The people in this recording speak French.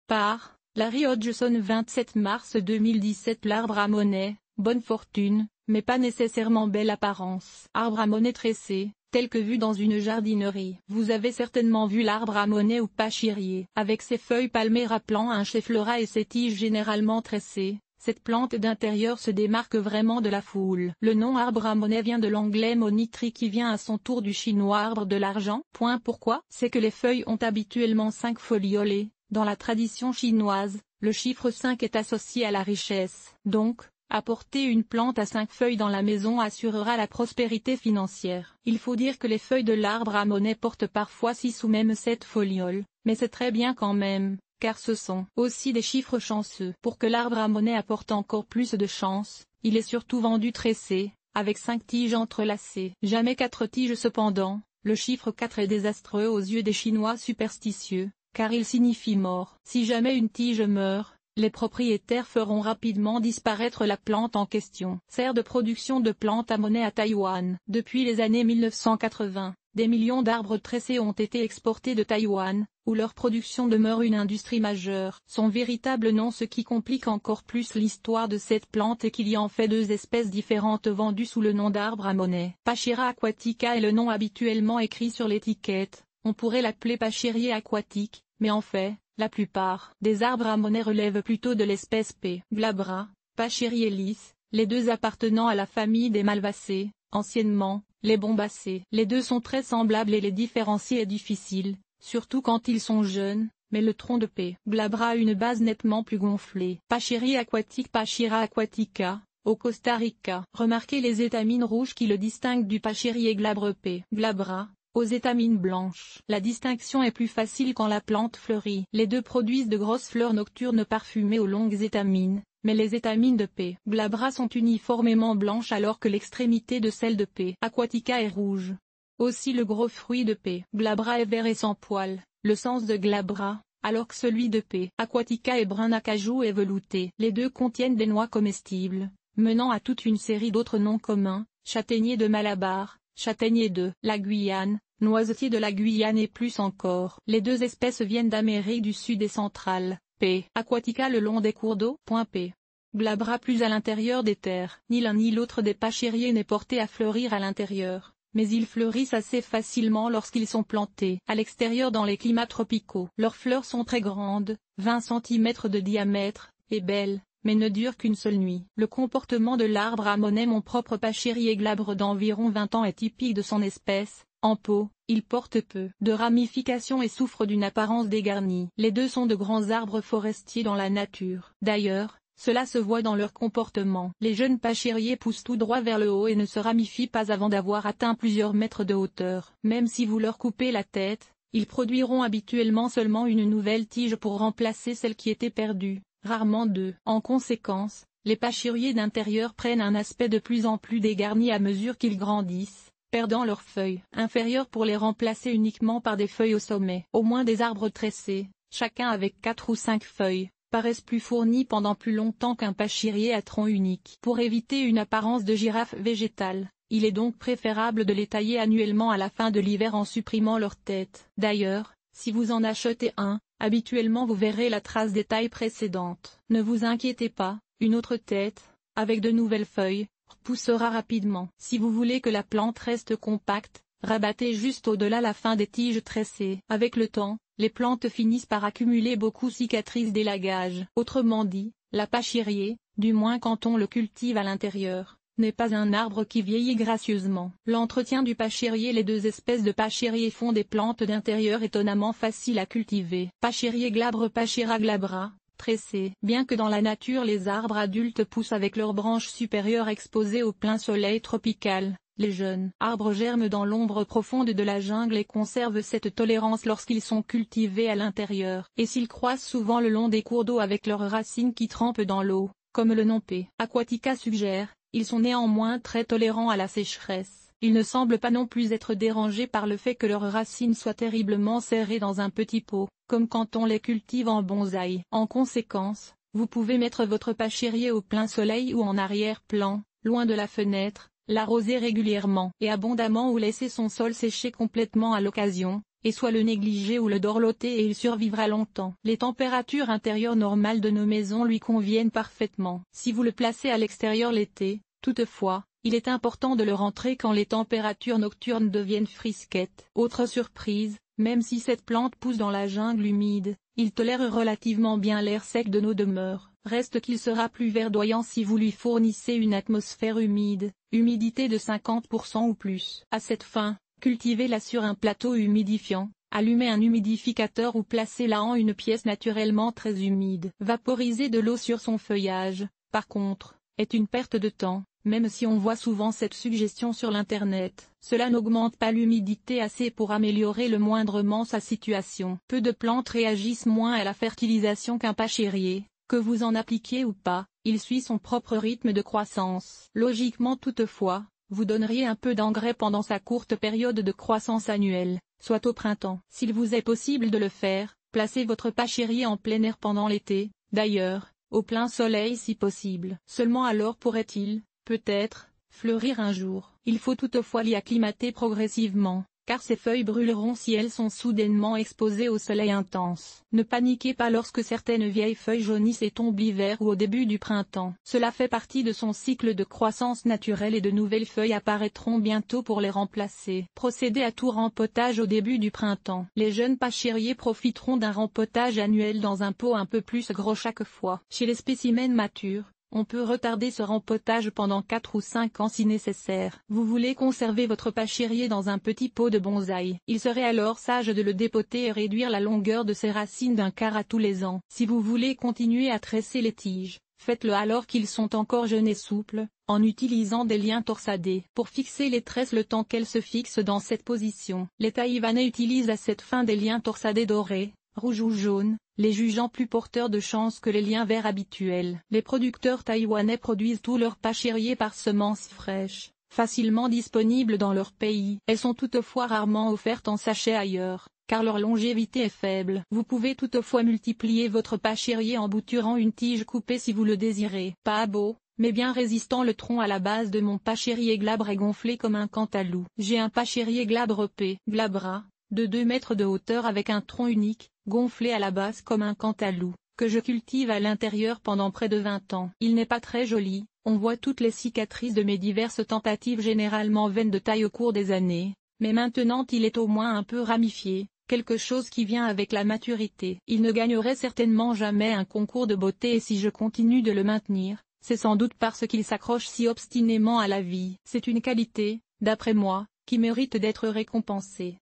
Par Larry Hodgson 27 mars 2017. L'arbre à monnaie, bonne fortune, mais pas nécessairement belle apparence. Arbre à monnaie tressé, tel que vu dans une jardinerie. Vous avez certainement vu l'arbre à monnaie ou pachirier. Avec ses feuilles palmées rappelant un cheffleurat et ses tiges généralement tressées, cette plante d'intérieur se démarque vraiment de la foule. Le nom arbre à monnaie vient de l'anglais money tree qui vient à son tour du chinois arbre de l'argent. Pourquoi? C'est que les feuilles ont habituellement 5 foliolets. Dans la tradition chinoise, le chiffre 5 est associé à la richesse. Donc, apporter une plante à 5 feuilles dans la maison assurera la prospérité financière. Il faut dire que les feuilles de l'arbre à monnaie portent parfois 6 ou même 7 folioles, mais c'est très bien quand même, car ce sont aussi des chiffres chanceux. Pour que l'arbre à monnaie apporte encore plus de chance, il est surtout vendu tressé, avec 5 tiges entrelacées. Jamais 4 tiges cependant, le chiffre 4 est désastreux aux yeux des Chinois superstitieux, car il signifie mort. Si jamais une tige meurt, les propriétaires feront rapidement disparaître la plante en question. Serre de production de plantes à monnaie à Taïwan. Depuis les années 1980, des millions d'arbres tressés ont été exportés de Taïwan, où leur production demeure une industrie majeure. Son véritable nom, ce qui complique encore plus l'histoire de cette plante, est qu'il y a en fait 2 espèces différentes vendues sous le nom d'arbre à monnaie. Pachira aquatica est le nom habituellement écrit sur l'étiquette. On pourrait l'appeler pachirier aquatique, mais en fait, la plupart des arbres à monnaie relèvent plutôt de l'espèce P. glabra, pachirier lisse, les 2 appartenant à la famille des malvacées, anciennement, les bombacées. Les 2 sont très semblables et les différencier est difficile, surtout quand ils sont jeunes, mais le tronc de P. glabra a une base nettement plus gonflée. Pachirier aquatique Pachira aquatica, au Costa Rica. Remarquez les étamines rouges qui le distinguent du pachirier glabre P. glabra, aux étamines blanches. La distinction est plus facile quand la plante fleurit. Les 2 produisent de grosses fleurs nocturnes parfumées aux longues étamines, mais les étamines de P. glabra sont uniformément blanches alors que l'extrémité de celle de P. aquatica est rouge. Aussi le gros fruit de P. glabra est vert et sans poils, le sens de glabra, alors que celui de P. aquatica est brun acajou et velouté. Les 2 contiennent des noix comestibles, menant à toute une série d'autres noms communs, châtaignier de Malabar, châtaignier de la Guyane, noisetier de la Guyane et plus encore. Les 2 espèces viennent d'Amérique du Sud et centrale. P. aquatica le long des cours d'eau. P. glabra plus à l'intérieur des terres. Ni l'un ni l'autre des pachiriers n'est porté à fleurir à l'intérieur, mais ils fleurissent assez facilement lorsqu'ils sont plantés à l'extérieur dans les climats tropicaux. Leurs fleurs sont très grandes, 20 cm de diamètre, et belles, mais ne dure qu'une seule nuit. Le comportement de l'arbre à monnaie mon propre pachirier glabre d'environ 20 ans est typique de son espèce. En pot, il porte peu de ramifications et souffre d'une apparence dégarnie. Les 2 sont de grands arbres forestiers dans la nature. D'ailleurs, cela se voit dans leur comportement. Les jeunes pachiriers poussent tout droit vers le haut et ne se ramifient pas avant d'avoir atteint plusieurs mètres de hauteur. Même si vous leur coupez la tête, ils produiront habituellement seulement une nouvelle tige pour remplacer celle qui était perdue. Rarement 2. En conséquence, les pachiriers d'intérieur prennent un aspect de plus en plus dégarni à mesure qu'ils grandissent, perdant leurs feuilles inférieures pour les remplacer uniquement par des feuilles au sommet. Au moins des arbres tressés, chacun avec 4 ou 5 feuilles, paraissent plus fournis pendant plus longtemps qu'un pachirier à tronc unique. Pour éviter une apparence de girafe végétale, il est donc préférable de les tailler annuellement à la fin de l'hiver en supprimant leur tête. D'ailleurs, si vous en achetez un, habituellement vous verrez la trace des tailles précédentes. Ne vous inquiétez pas, une autre tête, avec de nouvelles feuilles, poussera rapidement. Si vous voulez que la plante reste compacte, rabattez juste au-delà la fin des tiges tressées. Avec le temps, les plantes finissent par accumuler beaucoup de cicatrices d'élagage. Autrement dit, la pachirier, du moins quand on le cultive à l'intérieur, n'est pas un arbre qui vieillit gracieusement. L'entretien du pachirier. Les 2 espèces de pachirier font des plantes d'intérieur étonnamment faciles à cultiver. Pachirier glabre Pachira glabra, tressé. Bien que dans la nature les arbres adultes poussent avec leurs branches supérieures exposées au plein soleil tropical, les jeunes arbres germent dans l'ombre profonde de la jungle et conservent cette tolérance lorsqu'ils sont cultivés à l'intérieur. Et s'ils croissent souvent le long des cours d'eau avec leurs racines qui trempent dans l'eau, comme le nom P. aquatica suggère, ils sont néanmoins très tolérants à la sécheresse. Ils ne semblent pas non plus être dérangés par le fait que leurs racines soient terriblement serrées dans un petit pot, comme quand on les cultive en bonsaï. En conséquence, vous pouvez mettre votre pachirier au plein soleil ou en arrière-plan, loin de la fenêtre, l'arroser régulièrement et abondamment ou laisser son sol sécher complètement à l'occasion, et soit le négliger ou le dorloter et il survivra longtemps. Les températures intérieures normales de nos maisons lui conviennent parfaitement. Si vous le placez à l'extérieur l'été, toutefois, il est important de le rentrer quand les températures nocturnes deviennent frisquettes. Autre surprise, même si cette plante pousse dans la jungle humide, il tolère relativement bien l'air sec de nos demeures. Reste qu'il sera plus verdoyant si vous lui fournissez une atmosphère humide, humidité de 50% ou plus. À cette fin, cultivez-la sur un plateau humidifiant, allumez un humidificateur ou placez-la en une pièce naturellement très humide. Vaporiser de l'eau sur son feuillage, par contre, est une perte de temps. Même si on voit souvent cette suggestion sur l'internet, cela n'augmente pas l'humidité assez pour améliorer le moindrement sa situation. Peu de plantes réagissent moins à la fertilisation qu'un pachérier, que vous en appliquiez ou pas, il suit son propre rythme de croissance. Logiquement toutefois, vous donneriez un peu d'engrais pendant sa courte période de croissance annuelle, soit au printemps. S'il vous est possible de le faire, placez votre pachérier en plein air pendant l'été, d'ailleurs, au plein soleil si possible. Seulement alors pourrait-il, peut-être, fleurir un jour. Il faut toutefois l'y acclimater progressivement, car ses feuilles brûleront si elles sont soudainement exposées au soleil intense. Ne paniquez pas lorsque certaines vieilles feuilles jaunissent et tombent l'hiver ou au début du printemps. Cela fait partie de son cycle de croissance naturelle et de nouvelles feuilles apparaîtront bientôt pour les remplacer. Procédez à tout rempotage au début du printemps. Les jeunes pachériers profiteront d'un rempotage annuel dans un pot un peu plus gros chaque fois. Chez les spécimens matures, on peut retarder ce rempotage pendant 4 ou 5 ans si nécessaire. Vous voulez conserver votre pachérier dans un petit pot de bonsaï. Il serait alors sage de le dépoter et réduire la longueur de ses racines d'un quart à tous les ans. Si vous voulez continuer à tresser les tiges, faites-le alors qu'ils sont encore jeunes et souples, en utilisant des liens torsadés. Pour fixer les tresses le temps qu'elles se fixent dans cette position, les Taïwanais utilisent à cette fin des liens torsadés dorés, rouges ou jaunes, les jugeant plus porteurs de chance que les liens verts habituels. Les producteurs taïwanais produisent tous leurs pachériers par semences fraîches, facilement disponibles dans leur pays. Elles sont toutefois rarement offertes en sachet ailleurs, car leur longévité est faible. Vous pouvez toutefois multiplier votre pachérier en bouturant une tige coupée si vous le désirez. Pas beau, mais bien résistant. Le tronc à la base de mon pachérier glabre est gonflé comme un cantalou. J'ai un pachérier glabre P. glabra, de 2 mètres de hauteur avec un tronc unique, gonflé à la base comme un cantalou, que je cultive à l'intérieur pendant près de 20 ans. Il n'est pas très joli, on voit toutes les cicatrices de mes diverses tentatives généralement vaines de taille au cours des années, mais maintenant il est au moins un peu ramifié, quelque chose qui vient avec la maturité. Il ne gagnerait certainement jamais un concours de beauté et si je continue de le maintenir, c'est sans doute parce qu'il s'accroche si obstinément à la vie. C'est une qualité, d'après moi, qui mérite d'être récompensée.